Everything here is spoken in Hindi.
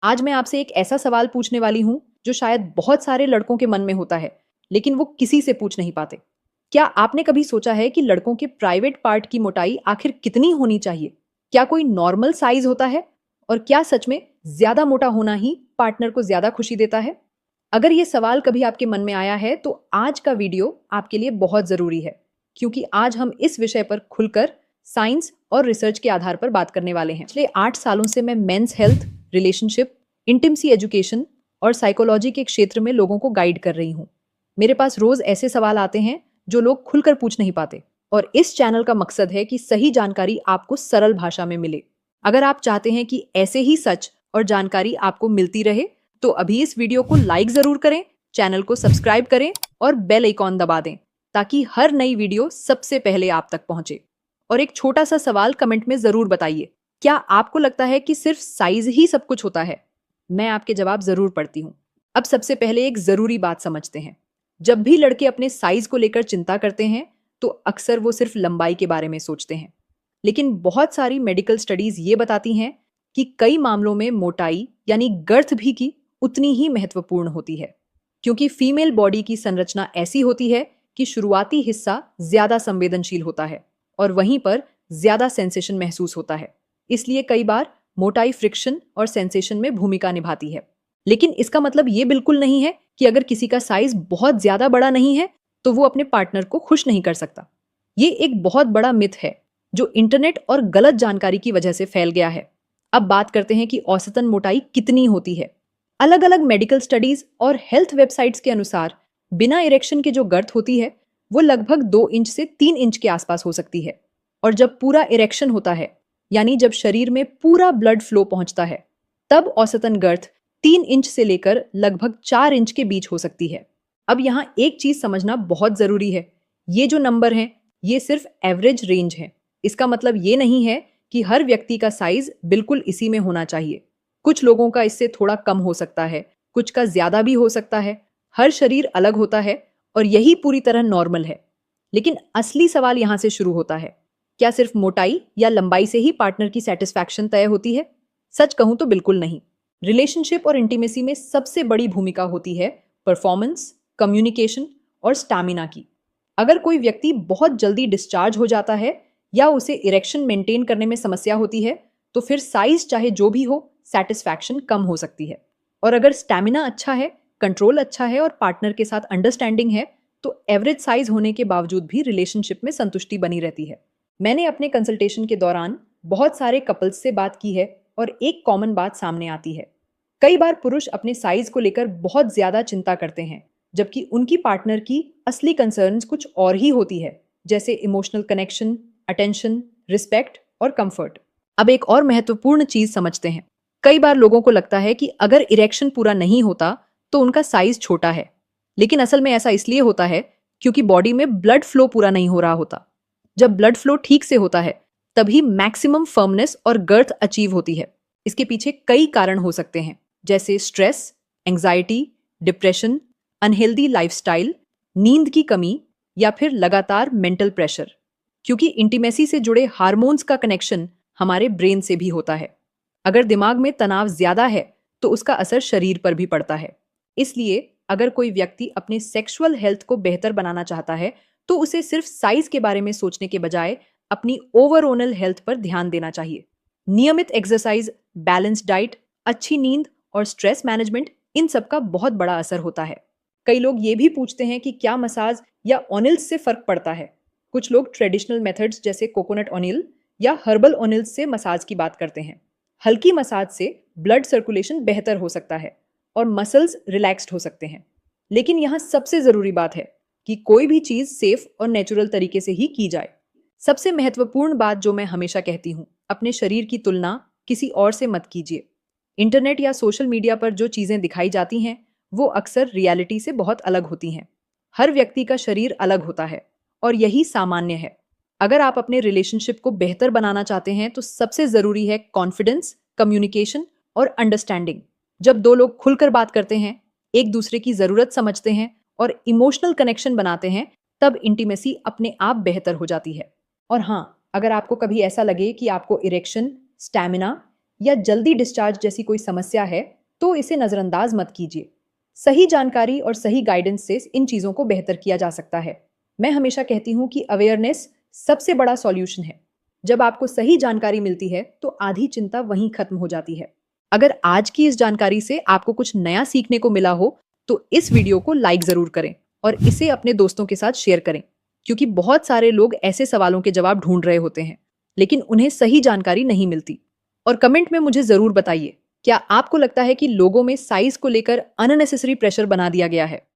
आज मैं आपसे एक ऐसा सवाल पूछने वाली हूँ जो शायद बहुत सारे लड़कों के मन में होता है, लेकिन वो किसी से पूछ नहीं पाते। क्या आपने कभी सोचा है कि लड़कों के प्राइवेट पार्ट की मोटाई आखिर कितनी होनी चाहिए? क्या कोई नॉर्मल साइज होता है? और क्या सच में ज्यादा मोटा होना ही पार्टनर को ज्यादा खुशी देता है? अगर ये सवाल कभी आपके मन में आया है तो आज का वीडियो आपके लिए बहुत जरूरी है, क्योंकि आज हम इस विषय पर खुलकर साइंस और रिसर्च के आधार पर बात करने वाले हैं। पिछले 8 सालों से मैं men's health, relationship, intimacy education और साइकोलॉजी के क्षेत्र में लोगों को गाइड कर रही हूँ। मेरे पास रोज ऐसे सवाल आते हैं जो लोग खुलकर पूछ नहीं पाते, और इस चैनल का मकसद है कि सही जानकारी आपको सरल भाषा में मिले। अगर आप चाहते हैं कि ऐसे ही सच और जानकारी आपको मिलती रहे तो अभी इस वीडियो को लाइक जरूर करें, चैनल को सब्सक्राइब करें और बेल आइकॉन दबा दें ताकि हर नई वीडियो सबसे पहले आप तक पहुंचे। और एक छोटा सा सवाल कमेंट में जरूर बताइए, क्या आपको लगता है कि सिर्फ साइज ही सब कुछ होता है? मैं आपके जवाब जरूर पढ़ती हूँ। अब सबसे पहले एक जरूरी बात समझते हैं। जब भी लड़के अपने साइज को लेकर चिंता करते हैं तो अक्सर वो सिर्फ लंबाई के बारे में सोचते हैं, लेकिन बहुत सारी मेडिकल स्टडीज ये बताती हैं कि कई मामलों में मोटाई यानी गर्थ भी की उतनी ही महत्वपूर्ण होती है, क्योंकि फीमेल बॉडी की संरचना ऐसी होती है कि शुरुआती हिस्सा ज्यादा संवेदनशील होता है और वहीं पर ज्यादा सेंसेशन महसूस होता है। इसलिए कई बार मोटाई फ्रिक्शन और सेंसेशन में भूमिका निभाती है। लेकिन इसका मतलब ये बिल्कुल नहीं है कि अगर किसी का साइज बहुत ज्यादा बड़ा नहीं है तो वो अपने पार्टनर को खुश नहीं कर सकता। ये एक बहुत बड़ा मिथ है जो इंटरनेट और गलत जानकारी की वजह से फैल गया है। अब बात करते हैं कि औसतन मोटाई कितनी होती है। अलग अलग मेडिकल स्टडीज और हेल्थ वेबसाइट्स के अनुसार बिना इरेक्शन के जो गर्थ होती है वो लगभग 2 इंच से 3 इंच के आसपास हो सकती है, और जब पूरा इरेक्शन होता है यानी जब शरीर में पूरा ब्लड फ्लो पहुंचता है तब औसतन गर्थ 3 इंच से लेकर लगभग 4 इंच के बीच हो सकती है। अब यहाँ एक चीज समझना बहुत जरूरी है, ये जो नंबर हैं ये सिर्फ एवरेज रेंज है। इसका मतलब ये नहीं है कि हर व्यक्ति का साइज बिल्कुल इसी में होना चाहिए। कुछ लोगों का इससे थोड़ा कम हो सकता है, कुछ का ज्यादा भी हो सकता है। हर शरीर अलग होता है और यही पूरी तरह नॉर्मल है। लेकिन असली सवाल यहां से शुरू होता है, क्या सिर्फ मोटाई या लंबाई से ही पार्टनर की सेटिस्फैक्शन तय होती है? सच कहूं तो बिल्कुल नहीं। रिलेशनशिप और इंटीमेसी में सबसे बड़ी भूमिका होती है परफॉर्मेंस, कम्युनिकेशन और स्टैमिना की। अगर कोई व्यक्ति बहुत जल्दी डिस्चार्ज हो जाता है या उसे इरेक्शन मेंटेन करने में समस्या होती है तो फिर साइज चाहे जो भी हो, सेटिस्फैक्शन कम हो सकती है। और अगर स्टैमिना अच्छा है, कंट्रोल अच्छा है और पार्टनर के साथ अंडरस्टैंडिंग है तो एवरेज साइज होने के बावजूद भी रिलेशनशिप में संतुष्टि बनी रहती है। मैंने अपने कंसल्टेशन के दौरान बहुत सारे कपल्स से बात की है और एक कॉमन बात सामने आती है। कई बार पुरुष अपने साइज को लेकर बहुत ज्यादा चिंता करते हैं, जबकि उनकी पार्टनर की असली कंसर्न्स कुछ और ही होती है, जैसे इमोशनल कनेक्शन, अटेंशन, रिस्पेक्ट और कंफर्ट। अब एक और महत्वपूर्ण चीज समझते हैं। कई बार लोगों को लगता है कि अगर इरेक्शन पूरा नहीं होता तो उनका साइज छोटा है, लेकिन असल में ऐसा इसलिए होता है क्योंकि बॉडी में ब्लड फ्लो पूरा नहीं हो रहा होता। जब ब्लड फ्लो ठीक से होता है तभी मैक्सिमम फर्मनेस और गर्थ अचीव होती है। इसके पीछे कई कारण हो सकते हैं, जैसे stress, anxiety, depression, unhealthy lifestyle, नींद की कमी या फिर लगातार मेंटल प्रेशर, क्योंकि इंटीमेसी से जुड़े हार्मोन्स का कनेक्शन हमारे ब्रेन से भी होता है। अगर दिमाग में तनाव ज्यादा है तो उसका असर शरीर पर भी पड़ता है। इसलिए अगर कोई व्यक्ति अपने सेक्सुअल हेल्थ को बेहतर बनाना चाहता है तो उसे सिर्फ साइज के बारे में सोचने के बजाय अपनी ओवरऑल हेल्थ पर ध्यान देना चाहिए। नियमित एक्सरसाइज, बैलेंस डाइट, अच्छी नींद और स्ट्रेस मैनेजमेंट, इन सब का बहुत बड़ा असर होता है। कई लोग ये भी पूछते हैं कि क्या मसाज या ऑनिल्स से फर्क पड़ता है। कुछ लोग ट्रेडिशनल मेथड्स जैसे कोकोनट ऑनिल या हर्बल ऑनिल्स से मसाज की बात करते हैं। हल्की मसाज से ब्लड सर्कुलेशन बेहतर हो सकता है और मसल्स रिलैक्स्ड हो सकते हैं। लेकिन यहाँ सबसे जरूरी बात है कि कोई भी चीज सेफ और नेचुरल तरीके से ही की जाए। सबसे महत्वपूर्ण बात जो मैं हमेशा कहती हूँ, अपने शरीर की तुलना किसी और से मत कीजिए। इंटरनेट या सोशल मीडिया पर जो चीजें दिखाई जाती हैं वो अक्सर रियलिटी से बहुत अलग होती हैं। हर व्यक्ति का शरीर अलग होता है और यही सामान्य है। अगर आप अपने रिलेशनशिप को बेहतर बनाना चाहते हैं तो सबसे जरूरी है कॉन्फिडेंस, कम्युनिकेशन और अंडरस्टैंडिंग। जब दो लोग खुलकर बात करते हैं, एक दूसरे की जरूरत समझते हैं और इमोशनल कनेक्शन बनाते हैं, तब इंटीमेसी अपने आप बेहतर हो जाती है। और हाँ, अगर आपको कभी ऐसा लगे कि आपको इरेक्शन, स्टैमिना या जल्दी डिस्चार्ज जैसी कोई समस्या है तो इसे नजरअंदाज मत कीजिए। सही जानकारी और सही गाइडेंस से इन चीजों को बेहतर किया जा सकता है। मैं हमेशा कहती हूँ कि अवेयरनेस सबसे बड़ा सॉल्यूशन है। जब आपको सही जानकारी मिलती है तो आधी चिंता वहीं खत्म हो जाती है। अगर आज की इस जानकारी से आपको कुछ नया सीखने को मिला हो तो इस वीडियो को लाइक जरूर करें और इसे अपने दोस्तों के साथ शेयर करें, क्योंकि बहुत सारे लोग ऐसे सवालों के जवाब ढूंढ रहे होते हैं लेकिन उन्हें सही जानकारी नहीं मिलती। और कमेंट में मुझे जरूर बताइए, क्या आपको लगता है कि लोगों में साइज को लेकर अननेसेसरी प्रेशर बना दिया गया है?